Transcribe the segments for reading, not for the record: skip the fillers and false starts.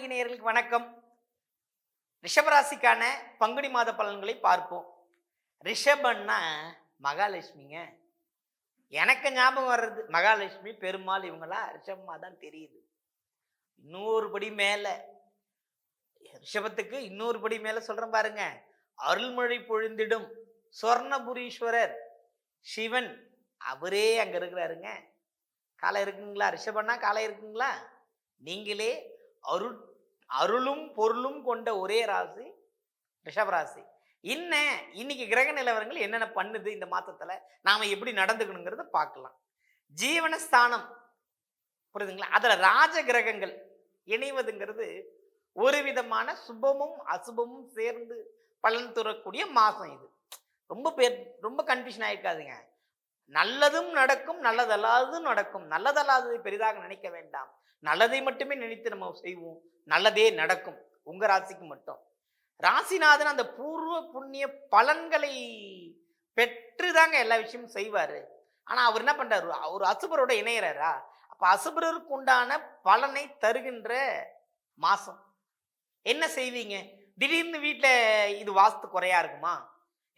ஆன்மீக நேயர்களுக்கு வணக்கம். ரிஷபராசிக்கான பங்குனி மாத பலன்களை பார்ப்போம். ரிஷபன்னா மகாலட்சுமிங்க. எனக்கு ஞாபகம் வர்றது மகாலட்சுமி, பெருமாள் இவங்களாம் ரிஷபமா தான் தெரியுது. இன்னொரு படி மேல ரிஷபத்துக்கு இன்னொரு படி மேல சொல்றேன் பாருங்க. அருள்மழை பொழிந்திடும் சொர்ணபுரீஸ்வரர் சிவன் அவரே அங்க இருக்கிறாருங்க. காலை இருக்குங்களா? ரிஷபன்னா காலை இருக்குங்களா? நீங்களே அருள் அருளும் பொருளும் கொண்ட ஒரே ராசி ரிஷபராசி. இன்னைக்கு கிரக நிலவரங்கள் என்னென்ன பண்ணுது இந்த மாசத்துல, நாம எப்படி நடந்துக்கணுங்கிறத பார்க்கலாம். ஜீவனஸ்தானம் புரியுதுங்களா? அதுல ராஜ கிரகங்கள் இணைவதுங்கிறது ஒரு விதமான சுபமும் அசுபமும் சேர்ந்து பலன் தரக்கூடிய மாசம் இது. ரொம்ப கன்ஃபியூஷன் ஆயிருக்காதுங்க. நல்லதும் நடக்கும், நல்லதல்லாததும் நடக்கும். நல்லதல்லாததை பெரிதாக நினைக்க வேண்டாம். நல்லதை மட்டுமே நினைத்து நம்ம செய்வோம், நல்லதே நடக்கும். உங்க ராசிக்கு மட்டும் ராசிநாதன் அந்த பூர்வ புண்ணிய பலன்களை பெற்றுதாங்க எல்லா விஷயமும் செய்வாரு. ஆனா அவர் என்ன பண்றாரு? அவர் அசுபரோட இணையறாரா? அப்ப அசுபருக்கு உண்டான பலனை தருகின்ற மாசம். என்ன செய்வீங்க? திடீர்னு வீட்டுல இது வாஸ்து குறையா இருக்குமா,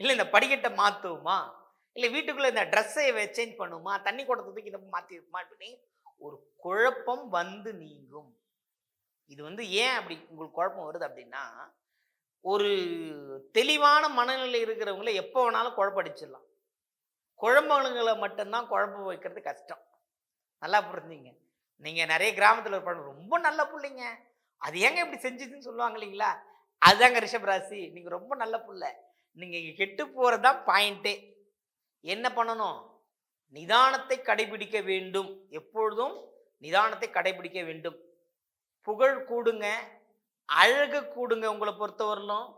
இல்ல இந்த படிக்கட்டை மாத்துவோமா, இல்லை வீட்டுக்குள்ள இந்த ட்ரெஸ்ஸை சேஞ்ச் பண்ணுமா, தண்ணி குடத்தை தூக்கி நம்ம மாற்றி மாட்டி ஒரு குழப்பம் வந்து நீங்கும். இது ஏன் அப்படி உங்களுக்கு குழப்பம் வருது அப்படின்னா, ஒரு தெளிவான மனநிலை இருக்கிறவங்கள எப்போ வேணாலும் குழப்படிச்சிடலாம். குழம்புகளை மட்டும்தான் குழப்பம் வைக்கிறது கஷ்டம். நல்லா புரிஞ்சுங்க. நீங்க நிறைய கிராமத்தில் இருப்பாங்க, ரொம்ப நல்ல பிள்ளைங்க, அது ஏங்க இப்படி செஞ்சுதுன்னு சொல்லுவாங்க இல்லைங்களா? அதுதாங்க ரிஷபராசி. நீங்க ரொம்ப நல்ல பிள்ளை, நீங்க கெட்டு போறதுதான் பாயிண்டே. என்ன பண்ணணும்? நிதானத்தை கடைபிடிக்க வேண்டும். எப்பொழுதும் நிதானத்தை கடைபிடிக்க வேண்டும். புகழ் கூடுங்க, அழகு கூடுங்க உங்களை பொறுத்தவரையிலும்,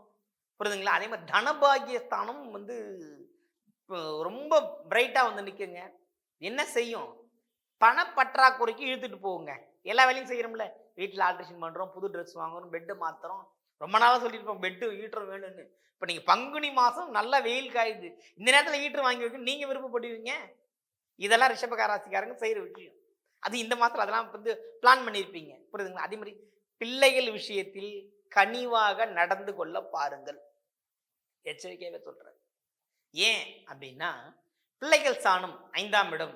புரியுதுங்களா? அதே மாதிரி தனபாகியஸ்தானம் ரொம்ப பிரைட்டா நிற்குங்க. என்ன செய்யும்? பணப்பற்றாக்குறைக்கு இழுத்துட்டு போகுங்க. எல்லா வேலையும் செய்யறோம்ல, வீட்டில் ஆல்ட்ரேஷன் பண்றோம், புது ட்ரெஸ் வாங்குறோம், பெட்டு மாத்துறோம். ரொம்ப நாளாக சொல்லியிருப்போம் பெட்டு ஹீட்டர் வேணும்னு. இப்போ நீங்க பங்குனி மாசம் நல்லா வெயில் காயுது, இந்த நேரத்தில் ஹீட்டர் வாங்கி வைக்க நீங்க விருப்பப்படுவீங்க? இதெல்லாம் ரிஷபராசிக்காரங்க செய்யற விஷயம். அது இந்த மாசத்துல அதெல்லாம் பிளான் பண்ணியிருப்பீங்க, புரியுதுங்களா? அதே மாதிரி பிள்ளைகள் விஷயத்தில் கனிவாக நடந்து கொள்ள பாருங்கள், எச்சரிக்கையாவே சொல்றேன். ஏன் அப்படின்னா, பிள்ளைகள் சாணம் 5ஆம் இடம்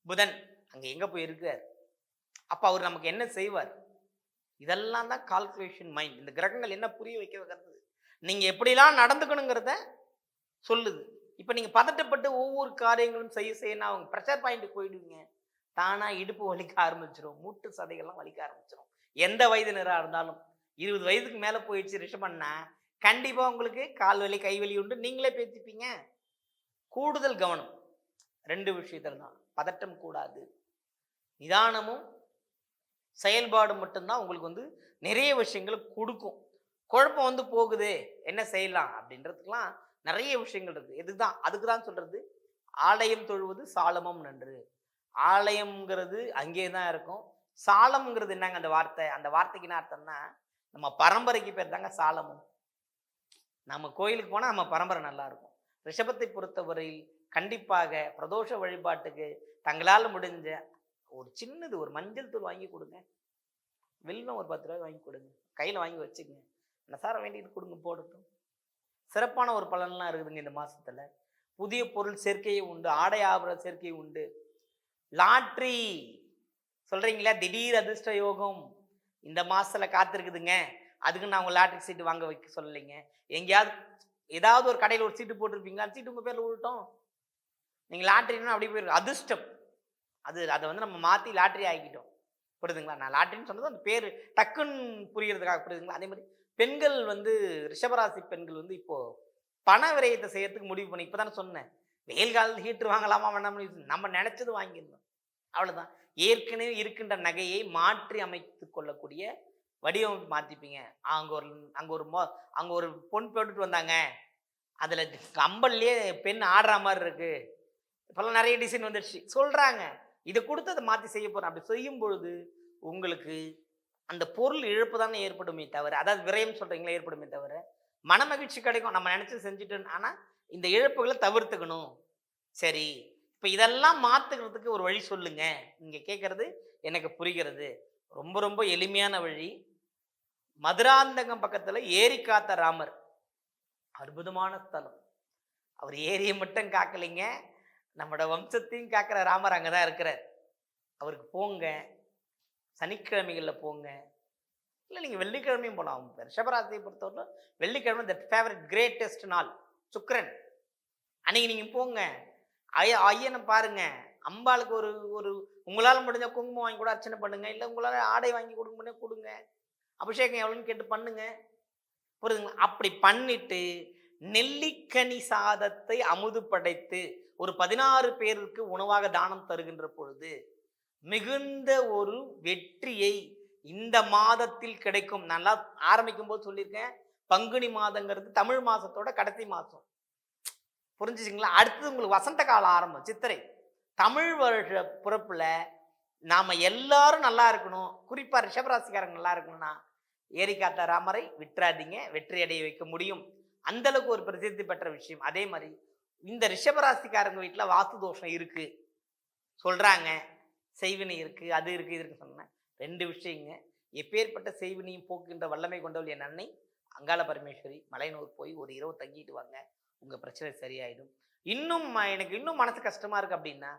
புதன் அங்க எங்க போய் இருக்கார். அப்ப அவர் நமக்கு என்ன செய்வார்? இதெல்லாம் தான் கால்குலேஷன் மைண்ட். இந்த கிரகங்கள் என்ன புரிய வைக்கிறது, நீங்க எப்படிலாம் நடந்துக்கணுங்கிறத சொல்லுது. இப்ப நீங்க பதட்டப்பட்டு ஒவ்வொரு காரியங்களும் செய்யணும், அவங்க ப்ரெஷர் பாயிண்ட்டுக்கு போயிடுவீங்க. தானா இடுப்பு வலிக்க ஆரம்பிச்சிடும், மூட்டு சதைகள்லாம் வலிக்க ஆரம்பிச்சிடும். எந்த வயதினராக இருந்தாலும் 20 வயதுக்கு மேல போயிடுச்சு ரிஷபம்னா கண்டிப்பா உங்களுக்கு கால் வலி கை வலி உண்டு, நீங்களே பேசிப்பீங்க. கூடுதல் கவனம் 2 விஷயத்துல தான். பதட்டம் கூடாது, நிதானமும் செயல்பாடு மட்டும்தான் உங்களுக்கு நிறைய விஷயங்களை கொடுக்கும். குழப்பம் போகுது, என்ன செய்யலாம் அப்படின்றதுக்கெல்லாம் நிறைய விஷயங்கள் இருக்கு. அதுக்கு தான் சொல்றது, ஆலயம் தொழுவது சாலமும் நன்று. ஆலயம்ங்கிறது அங்கே தான் இருக்கும். சாலம்ங்கிறது என்னங்க? அந்த வார்த்தைக்கு என்ன அர்த்தம்னா, நம்ம பரம்பரைக்கு பேர் தாங்க சாலமும். நம்ம கோயிலுக்கு போனா நம்ம பரம்பரை நல்லா இருக்கும். ரிஷபத்தை பொறுத்தவரையில் கண்டிப்பாக பிரதோஷ வழிபாட்டுக்கு தங்களால் முடிஞ்ச ஒரு சின்னது ஒரு மஞ்சள் தூள் வாங்கி கொடுங்க, வெல்லம் ஒரு 10 ரூபாய் வாங்கி கொடுங்க, கையில வாங்கி வச்சுக்கங்க, நசார வேண்டியது கொடுங்க, போடட்டும். சிறப்பான ஒரு பலன்லாம் இருக்குதுங்க இந்த மாசத்துல. புதிய பொருள் சேர்க்கையும் உண்டு, ஆடை ஆபரண சேர்க்கையும் உண்டு. லாட்ரி சொல்றீங்களா, திடீர் அதிர்ஷ்ட யோகம் இந்த மாசத்துல காத்திருக்குதுங்க. அதுக்கு நான் உங்க லாட்ரி சீட்டு வாங்க வைக்க சொல்லலைங்க. எங்கேயாவது ஏதாவது ஒரு கடையில் ஒரு சீட்டு போட்டிருப்பீங்களா, சீட்டு உங்க பேர்ல விழட்டும். நீங்க லாட்ரின்னா அப்படி போயிருக்கு அதிர்ஷ்டம். அதை நம்ம மாத்தி லாட்ரி ஆகிக்கிட்டோம், புரியுதுங்களா? நான் லாட்ரின்னு சொன்னது அந்த பேரு டக்குன்னு புரியறதுக்காக, புரியுதுங்களா? அதே மாதிரி பெண்கள் ரிஷபராசி பெண்கள் இப்போ பண விரயத்தை செய்யறதுக்கு முடிவு பண்ணி, இப்பதானே சொன்னேன், வெயில் காலத்தில் ஹீட்டர் வாங்கலாமா வேணாமா, நம்ம நினைச்சது வாங்கிடணும், அவ்வளவுதான். ஏற்கனவே இருக்கின்ற நகையை மாற்றி அமைத்துக் கொள்ளக்கூடிய வடிவமைப்பு மாத்திப்பீங்க. அங்க ஒரு பொன் போட்டுட்டு வந்தாங்க, அதுல கம்பல்லையே பெண் ஆடுற மாதிரி இருக்கு, இப்பெல்லாம் நிறைய டிசைன் வந்துடுச்சு சொல்றாங்க, இதை கொடுத்து அதை மாத்தி செய்ய போறேன். அப்படி செய்யும் பொழுது உங்களுக்கு அந்த பொருள் இழப்பு தானே ஏற்படுமே தவிர, அதாவது விரயம் சொல்றீங்களா, ஏற்படுமே தவிர மன மகிழ்ச்சி கிடைக்கும். நம்ம நினைச்சு செஞ்சுட்டோம். ஆனா இந்த இழப்புகளை தவிர்த்துக்கணும். சரி, இப்ப இதெல்லாம் மாத்துக்கிறதுக்கு ஒரு வழி சொல்லுங்க. நீங்க கேட்கறது எனக்கு புரிகிறது. ரொம்ப ரொம்ப எளிமையான வழி. மதுராந்தகம் பக்கத்துல ஏரி காத்த ராமர், அற்புதமான ஸ்தலம். அவர் ஏரியை மட்டும் காக்கலைங்க, நம்மட வம்சத்தையும் காக்கிற ராமர் அங்கதான் இருக்கிறார். அவருக்கு போங்க, சனிக்கிழமைகள்ல போங்க, இல்லை நீங்கள் வெள்ளிக்கிழமையும் போகலாம். ரிஷபராசியை பொறுத்தவரை வெள்ளிக்கிழமை த ஃபேவரட் கிரேட்டஸ்ட் நாள், சுக்கிரன். அன்னைக்கு நீங்கள் போங்க, ஐயனை பாருங்க, அம்பாளுக்கு ஒரு ஒரு உங்களால் முடிஞ்ச குங்குமம் வாங்கி கூட அர்ச்சனை பண்ணுங்க, இல்லை உங்களால் ஆடை வாங்கி கொடுங்க கொடுங்க, அபிஷேகம் எவ்வளோன்னு கேட்டு பண்ணுங்க, புரியுதுங்களா? அப்படி பண்ணிட்டு நெல்லிக்கனி சாதத்தை அமுது படைத்து ஒரு 16 பேருக்கு உணவாக தானம் தருகின்ற பொழுது மிகுந்த ஒரு வெற்றியை இந்த மாதத்தில் கிடைக்கும். நல்லா ஆரம்பிக்கும் போது சொல்லியிருக்கேன், பங்குனி மாதங்கிறது தமிழ் மாசத்தோட கடைசி மாசம், புரிஞ்சுச்சிங்களா? அடுத்தது உங்களுக்கு வசந்த காலம் ஆரம்பம், சித்திரை. தமிழ் வருஷ பிறப்புல நாம எல்லாரும் நல்லா இருக்கணும், குறிப்பா ரிஷபராசிக்காரங்க நல்லா இருக்கணும்னா ஏரி காத்த ராமரை விட்டுறாதீங்க, வெற்றி அடைய வைக்க முடியும். அந்த அளவுக்கு ஒரு பிரசித்தி பெற்ற விஷயம். அதே மாதிரி இந்த ரிஷபராசிக்காரங்க வீட்டுல வாஸ்து தோஷம் இருக்கு சொல்றாங்க, செய்வினை இருக்கு, அது இருக்கு, இது இருக்கு சொன்னேன். 2 விஷயங்க. எப்பேற்பட்ட செய்வினையும் போக்குகின்ற வல்லமை கொண்டவள் என் அன்னை அங்காள பரமேஸ்வரி. மலையனூர் போய் ஒரு இரவு தங்கிட்டு வாங்க, உங்க பிரச்சனை சரியாயிடும். இன்னும் எனக்கு இன்னும் மனசு கஷ்டமா இருக்கு அப்படின்னா,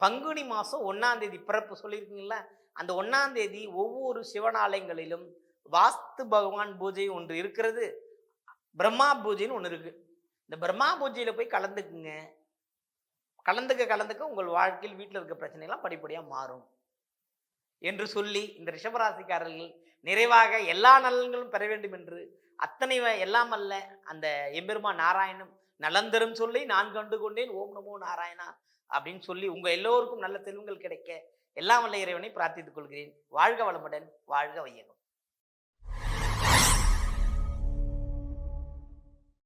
பங்குனி மாசம் 1ஆம் தேதி பிறப்பு சொல்லியிருக்கீங்களா, அந்த 1ஆம் தேதி ஒவ்வொரு சிவனாலயங்களிலும் வாஸ்து பகவான் பூஜை ஒன்று இருக்கிறது, பிரம்மா பூஜைன்னு ஒன்று இருக்கு. இந்த பிரம்மா பூஜையில போய் கலந்துக்குங்க. கலந்துக்க உங்கள் வாழ்க்கையில் வீட்டில் இருக்க பிரச்சனைலாம் படிப்படியாக மாறும் என்று சொல்லி, இந்த ரிஷபராசிக்காரர்கள் நிறைவாக எல்லா நலன்களும் பெற வேண்டும் என்று அத்தனை எல்லாம் அல்ல அந்த எம்பெருமா நாராயணம் நலந்தரும் சொல்லி நான் கண்டு கொண்டேன், ஓம் நமோ நாராயணா அப்படின்னு சொல்லி உங்க எல்லோருக்கும் நல்ல செல்வங்கள் கிடைக்க எல்லாம் வல்ல இறைவனை பிரார்த்தித்துக் கொள்கிறேன். வாழ்க வளமுடன், வாழ்க வையகம்.